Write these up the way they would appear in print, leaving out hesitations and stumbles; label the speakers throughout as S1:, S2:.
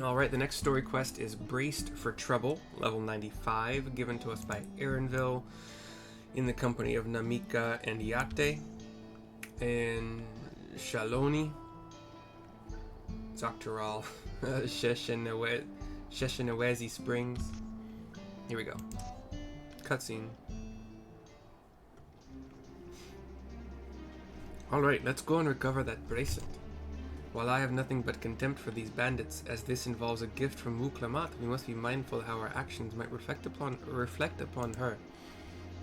S1: Alright, the next story quest is Braced for Trouble, level 95, given to us by Aaronville in the company of Namikka and Yate and Shaloni, Doctoral, Sheshinawezi Springs. Here we go. Cutscene. Alright, let's go and recover that bracelet. While I have nothing but contempt for these bandits, as this involves a gift from Muklamat, we must be mindful how our actions might reflect upon her.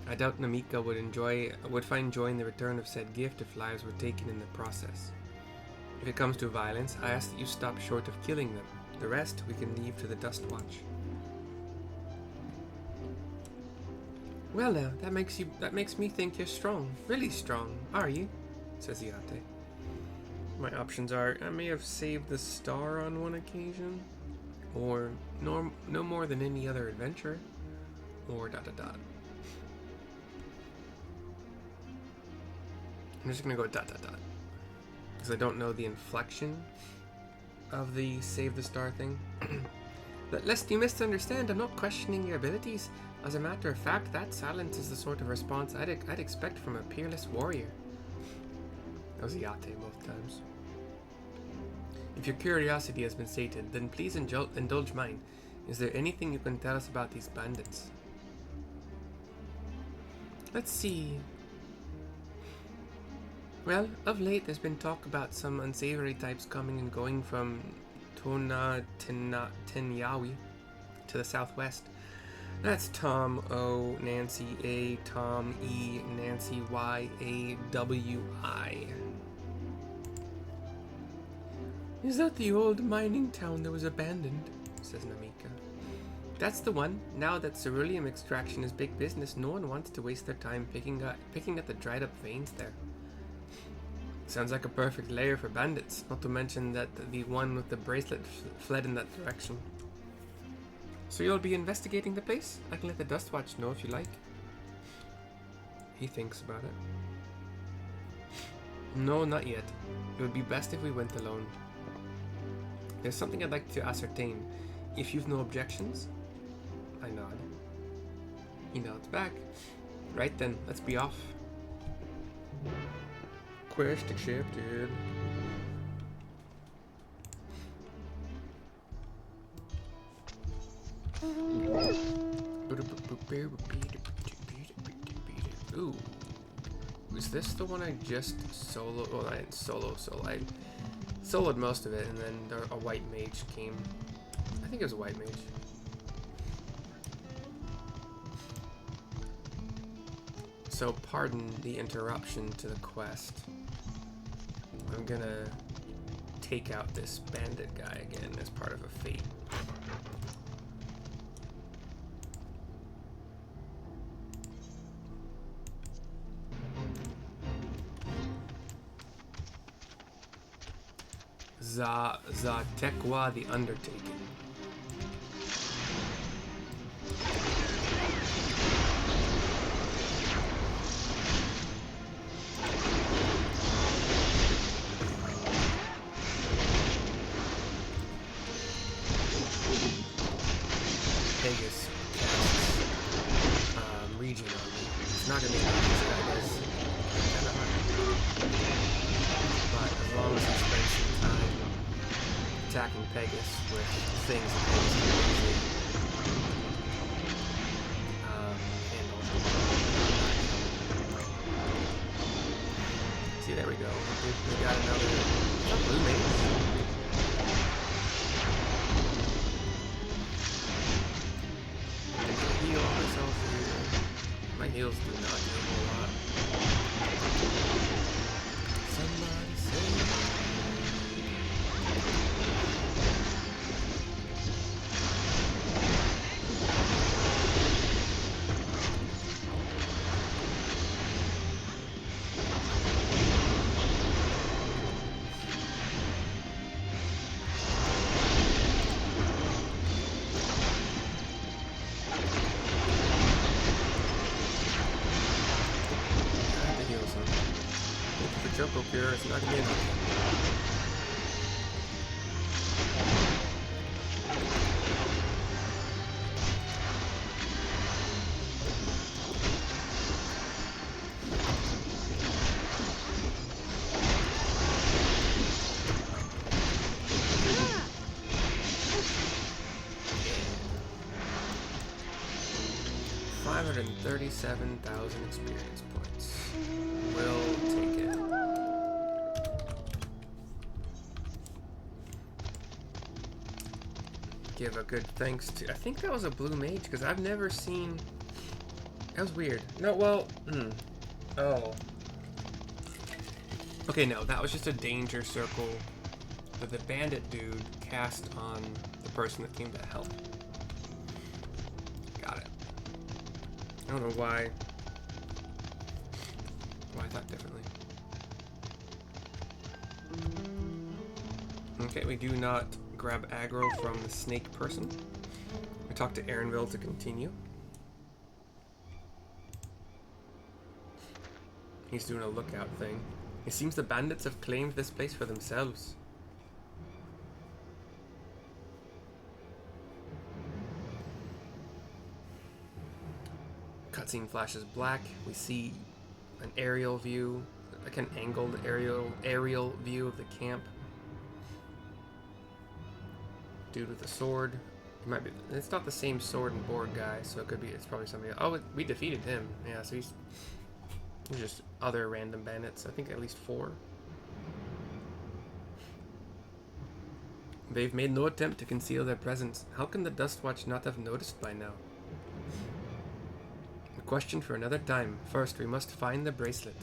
S1: I doubt Namikka would find joy in the return of said gift if lives were taken in the process. If it comes to violence, I ask that you stop short of killing them. The rest we can leave to the Dust Watch. Well now, that makes me think you're strong. Really strong, are you? Says Yate. My options are, I may have saved the star on one occasion, or no more than any other adventure, or ... I'm just gonna go ... because I don't know the inflection of the save the star thing. Lest you misunderstand, I'm not questioning your abilities. As a matter of fact, that silence is the sort of response I'd expect from a peerless warrior. That was Yate both times. If your curiosity has been sated, then please indulge mine. Is there anything you can tell us about these bandits? Let's see. Well, of late there's been talk about some unsavory types coming and going from Tenyawi to the southwest. That's Tom O, Nancy A, Tom E, Nancy Y, A, W, I. Is that the old mining town that was abandoned? Says Namikka. That's the one. Now that ceruleum extraction is big business, no one wants to waste their time picking at the dried up veins there. Sounds like a perfect lair for bandits, not to mention that the one with the bracelet fled in that direction. So you'll be investigating the place? I can let the Dust Watch know if you like. He thinks about it. No, not yet. It would be best if we went alone. There's something I'd like to ascertain. If you've no objections? I nod. He nods back. Right then, let's be off. Quest accepted. Ooh. Is this the one I just soloed? Well, I didn't solo. I soloed most of it, and then a white mage came. I think it was a white mage. So, pardon the interruption to the quest. I'm gonna take out this bandit guy again as part of a fate. Zatekwa the Undertaking. Pegasus region on me. It's not gonna be like this guy does. Kind of hard. But as long as he spends some time attacking Pegasus with things that Pegasus can usually handle. See, there we go. We got another blue mage. Heal myself here. My heals do not do a whole lot. Somebody save me. Choco Cure, it's not gonna be enough. 237,000 experience points. We'll take it. Give a good thanks to... I think that was a blue mage, because I've never seen... That was weird. No, well... Oh. Okay, no, that was just a danger circle that the bandit dude cast on the person that came to help. Got it. I don't know why I thought differently. Okay, we do not grab aggro from the snake person. We talk to Aaronville to continue. He's doing a lookout thing. It seems the bandits have claimed this place for themselves. Cutscene flashes black. We see an aerial view, like an angled aerial view of the camp. Dude with a sword. It might be. It's not the same sword and board guy, so it could be. It's probably somebody else. Oh, we defeated him. Yeah, so he's just other random bandits. I think at least 4. They've made no attempt to conceal their presence. How can the Dustwatch not have noticed by now? A question for another time. First, we must find the bracelet.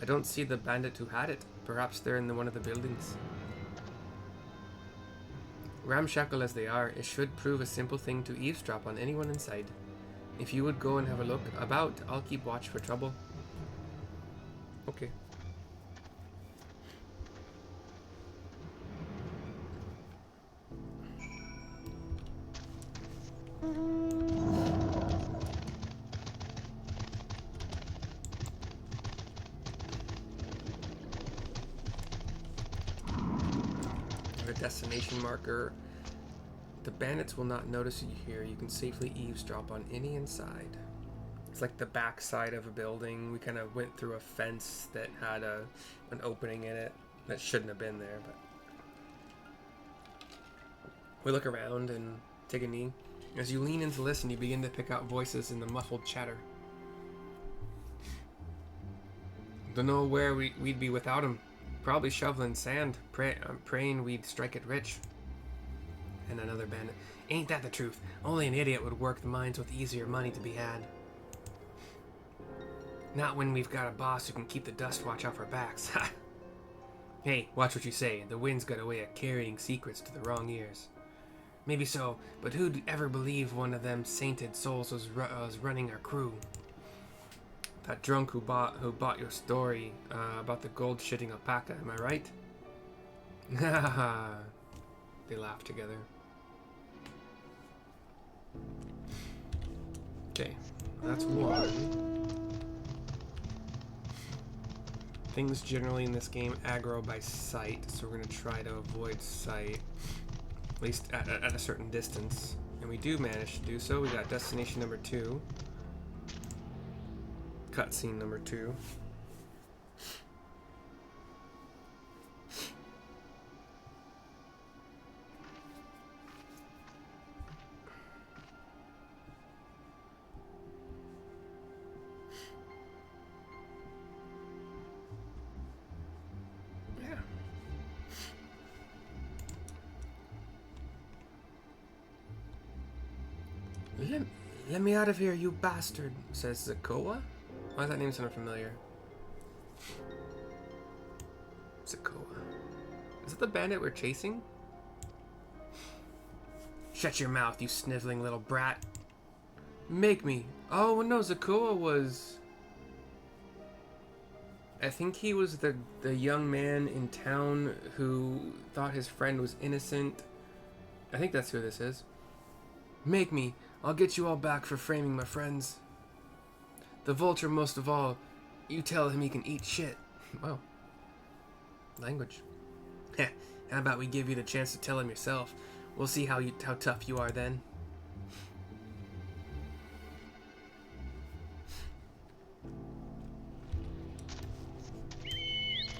S1: I don't see the bandit who had it. Perhaps they're in one of the buildings. Ramshackle as they are, it should prove a simple thing to eavesdrop on anyone inside. If you would go and have a look about, I'll keep watch for trouble. Okay. The destination marker. The bandits will not notice you here. You can safely eavesdrop on any inside. It's like the back side of a building. We kind of went through a fence that had an opening in it that shouldn't have been there, but we look around and take a knee. As you lean in to listen, you begin to pick out voices in the muffled chatter. Don't know where we'd be without him. Probably shoveling sand, praying we'd strike it rich. And another bandit. Ain't that the truth? Only an idiot would work the mines with easier money to be had. Not when we've got a boss who can keep the Dustwatch off our backs. Ha! Hey, watch what you say. The wind's got a way of carrying secrets to the wrong ears. Maybe so, but who'd ever believe one of them sainted souls was running our crew? That drunk who bought your story about the gold-shitting alpaca, am I right? Haha. They laugh together. Okay, that's one. Things generally in this game aggro by sight, so we're going to try to avoid sight, at least at a certain distance. And we do manage to do so. We got destination number 2. Cutscene number 2. Let me out of here, you bastard, says Zakoa. Why does that name sound familiar? Zakoa. Is that the bandit we're chasing? Shut your mouth, you sniveling little brat. Make me. Oh, no, Zakoa was... I think he was the young man in town who thought his friend was innocent. I think that's who this is. Make me. I'll get you all back for framing my friends. The vulture most of all. You tell him he can eat shit. Wow. Language. Heh. How about we give you the chance to tell him yourself? We'll see how tough you are then.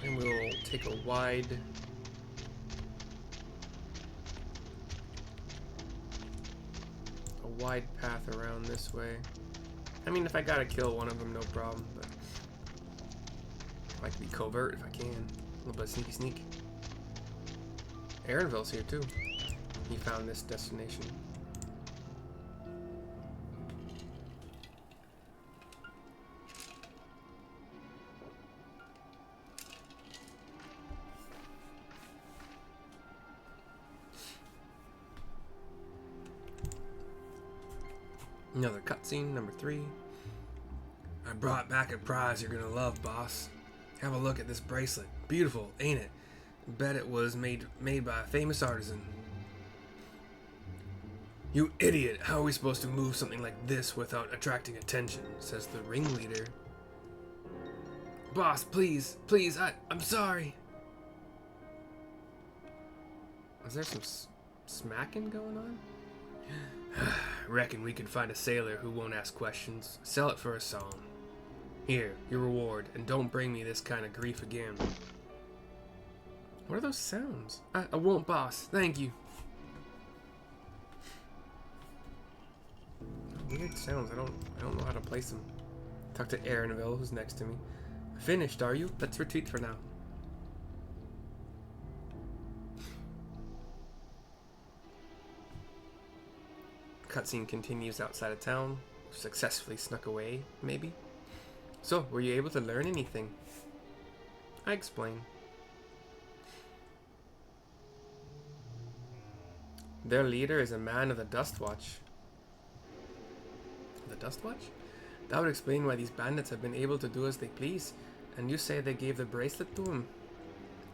S1: And we'll take a wide path around this way. I mean, if I gotta kill one of them, no problem, but I like to be covert if I can. A little bit of sneaky sneak. Aaronville's here too. He found this destination. Another cutscene, number 3. I brought back a prize you're gonna love, boss. Have a look at this bracelet. Beautiful, ain't it? Bet it was made by a famous artisan. You idiot! How are we supposed to move something like this without attracting attention? Says the ringleader. Boss, please, I'm sorry. Is there some smacking going on? Reckon we can find a sailor who won't ask questions. Sell it for a song. Here, your reward, and don't bring me this kind of grief again. What are those sounds? I won't, boss. Thank you. Weird sounds. I don't know how to place them. Talk to Aaronville, who's next to me. Finished, are you? Let's retreat for now. Cutscene continues outside of town. Successfully snuck away, maybe. So, were you able to learn anything? I explain. Their leader is a man of the Dust Watch. The Dust Watch? That would explain why these bandits have been able to do as they please. And you say they gave the bracelet to him?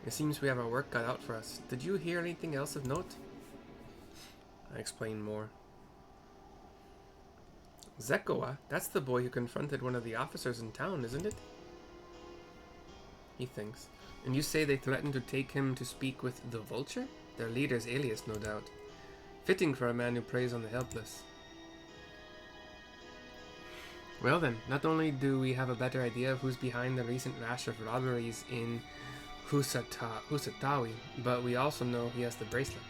S1: It seems we have our work cut out for us. Did you hear anything else of note? I explain more. Zekoa? That's the boy who confronted one of the officers in town, isn't it? He thinks. And you say they threatened to take him to speak with the Vulture? Their leader's alias, no doubt. Fitting for a man who preys on the helpless. Well then, not only do we have a better idea of who's behind the recent rash of robberies in Husatawi, but we also know he has the bracelet.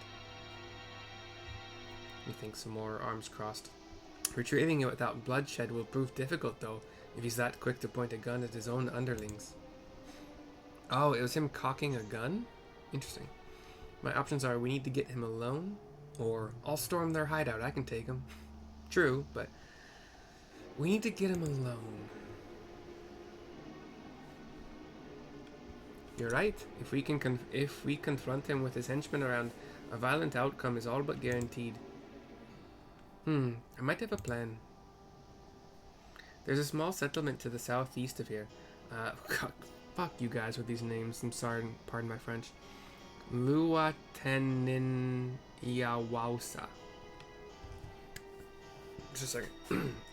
S1: He thinks some more, arms crossed. Retrieving it without bloodshed will prove difficult, though, if he's that quick to point a gun at his own underlings. Oh, it was him cocking a gun? Interesting. My options are we need to get him alone, or I'll storm their hideout, I can take him. True, but we need to get him alone. You're right. If we confront him with his henchmen around, a violent outcome is all but guaranteed. I might have a plan. There's a small settlement to the southeast of here. God, fuck you guys with these names. I'm sorry, pardon my French. Luwateniniawausa. Just a second.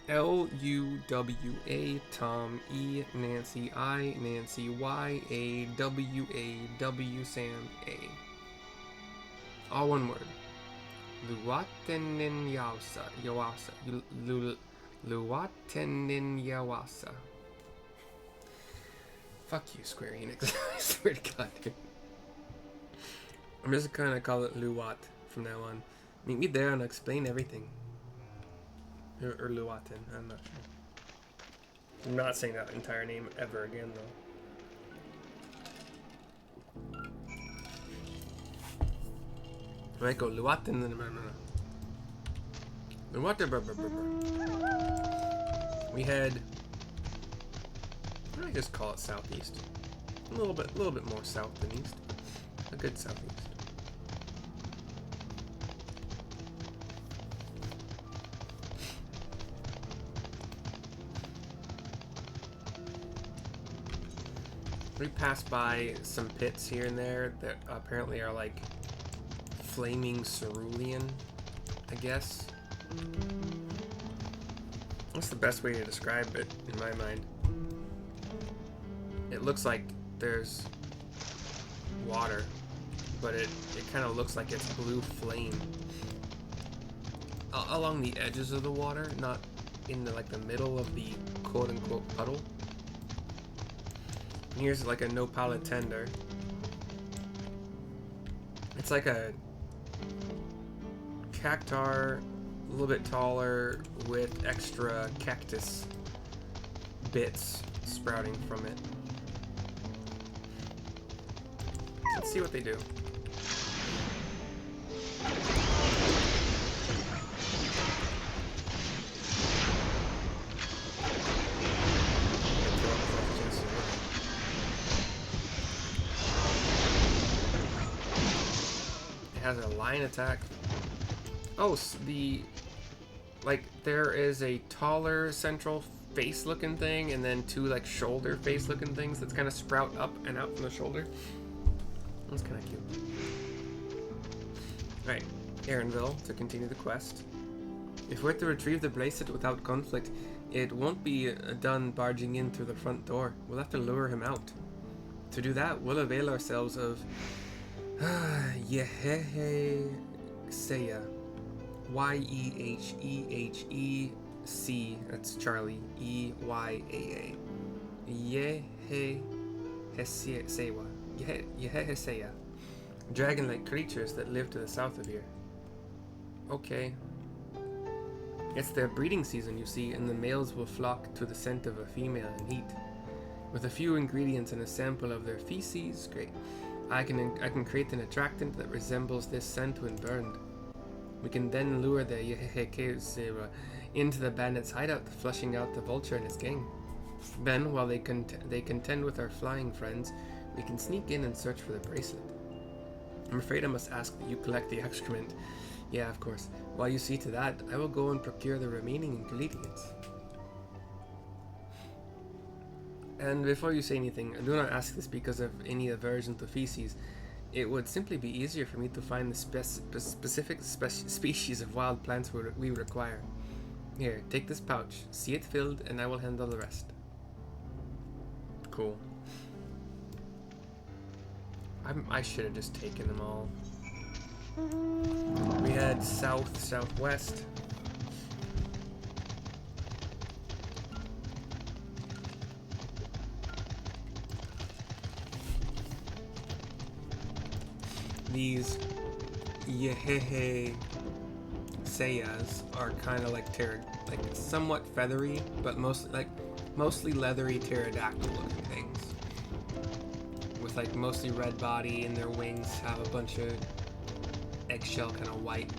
S1: Luwa Tom E Nancy I Nancy Y AWAW Sam A. All one word. Luwateniniawausa. Luwateniniawausa. Fuck you, Square Enix. I swear to God, dude. I'm just gonna call it Luwat from now on. Meet me there and I'll explain everything. Or Luwaten, I'm not sure. I'm not saying that entire name ever again, though. I might go Luwaten, then Luwaten. We head. I just call it southeast. A little bit more south than east. A good southeast. We pass by some pits here and there that apparently are like flaming cerulean, I guess. What's the best way to describe it in my mind? It looks like there's water, but it kind of looks like it's blue flame along the edges of the water, not in the middle of the quote-unquote puddle. Here's like a nopala tender. It's like a cactar, a little bit taller with extra cactus bits sprouting from it. Let's see what they do. It has a line attack. Oh, there is a taller central face looking thing and then two like shoulder face looking things that's kind of sprout up and out from the shoulder. That's kind of cute. Alright, Aaronville, to continue the quest. If we're to retrieve the bracelet without conflict, it won't be done barging in through the front door. We'll have to lure him out. To do that, we'll avail ourselves of Yehehe Seya. Y-E-H-E-H-E-C, that's Charlie, E-Y-A-A. Yehehesewa. Yeheheseya. Dragon-like creatures that live to the south of here. Okay. It's their breeding season, you see, and the males will flock to the scent of a female in heat. With a few ingredients and a sample of their feces, great. I can create an attractant that resembles this scent when burned. We can then lure the Yehehesewa into the bandits' hideout, flushing out the vulture and his gang. Then, while they contend with our flying friends, we can sneak in and search for the bracelet. I'm afraid I must ask that you collect the excrement. Yeah, of course. While you see to that, I will go and procure the remaining ingredients. And before you say anything, I do not ask this because of any aversion to feces. It would simply be easier for me to find the specific species of wild plants we require. Here, take this pouch, see it filled, and I will handle the rest. Cool. I should have just taken them all. We head south, southwest. These Yehehe Seyas are kind of like somewhat feathery, but mostly leathery pterodactyl looking things. With like mostly red body, and their wings have a bunch of eggshell kind of white.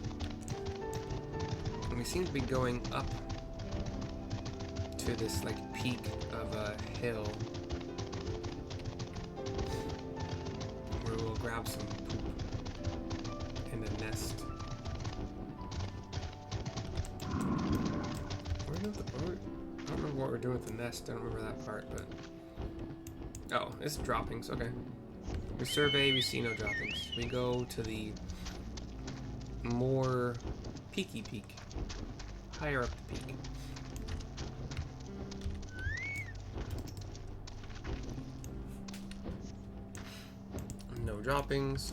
S1: And we seem to be going up to this like peak of a hill where we'll grab some poop and a nest. I don't remember what we're doing with the nest. I don't remember that part, but oh, it's droppings. Okay. We survey. We see no droppings. We go to the more peaky peak, higher up the peak. No droppings.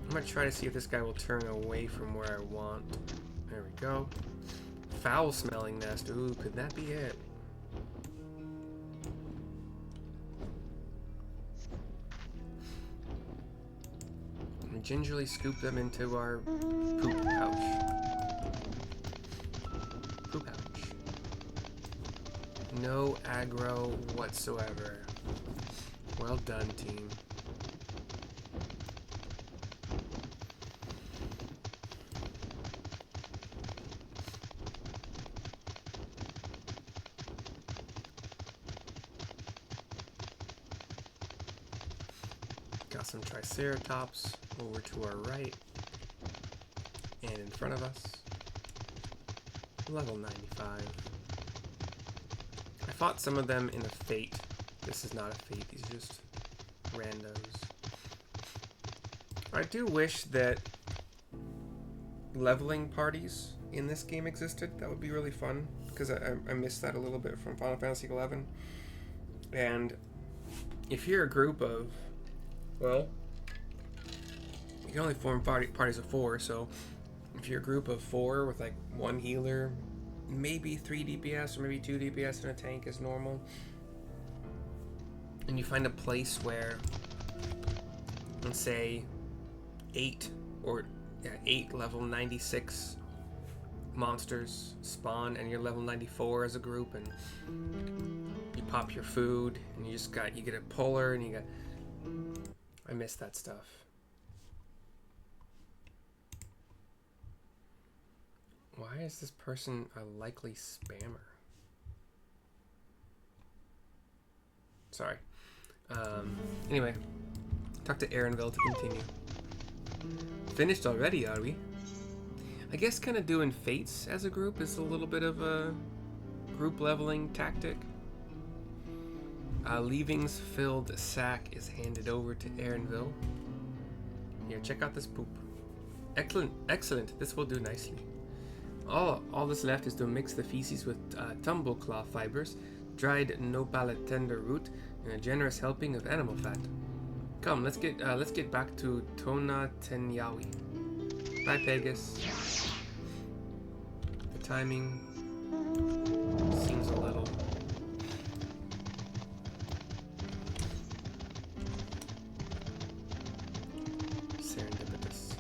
S1: I'm gonna try to see if this guy will turn away from where I want. There we go. Foul smelling nest. Ooh, could that be it? We gingerly scoop them into our poop pouch. Poop pouch. No aggro whatsoever. Well done, team. Got some triceratops over to our right and in front of us. Level 95. I fought some of them in a fate. This is not a fate, these are just randos. I do wish that leveling parties in this game existed. That would be really fun, because I missed that a little bit from Final Fantasy XI. And if you're a group of, well, you can only form parties of 4, so if you're a group of 4 with like 1 healer, maybe 3 DPS or maybe 2 DPS and a tank is normal, and you find a place where, let's say, 8 level 96 monsters spawn and you're level 94 as a group, and you pop your food and you get a puller and you get. I miss that stuff. Why is this person a likely spammer? Sorry. Anyway, talk to Aaronville to continue. Finished already, are we? I guess kind of doing fates as a group is a little bit of a group leveling tactic. Leavings filled sack is handed over to Aaronville. Here, check out this poop. Excellent, excellent. This will do nicely. All that's left is to mix the feces with tumbleclaw fibers, dried nopal tender root, and a generous helping of animal fat. Come, let's get back to Tona Tenyawi. Bye, Pegasus. The timing seems a little. Serendipitous.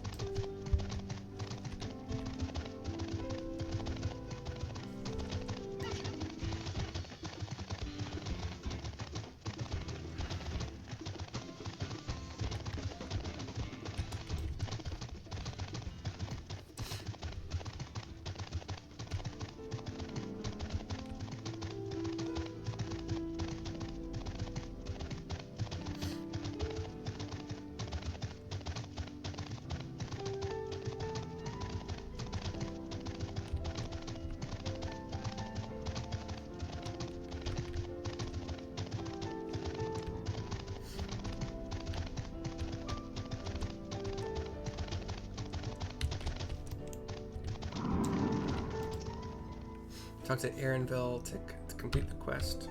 S1: Talk to Aaronville to complete the quest.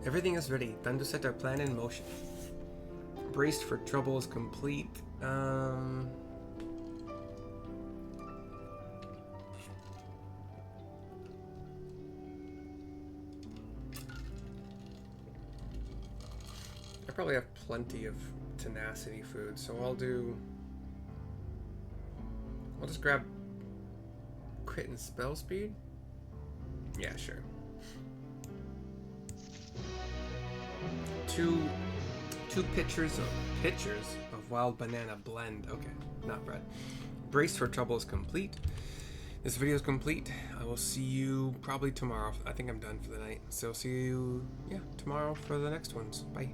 S1: Everything is ready. Time to set our plan in motion. Braced for trouble is complete. I probably have plenty of tenacity food, so I'll just grab crit and spell speed. Yeah, sure. Two pitchers of wild banana blend. Okay, not bread. Brace for trouble is complete. This video is complete. I will see you probably tomorrow. I think I'm done for the night. So see you, tomorrow for the next ones. Bye.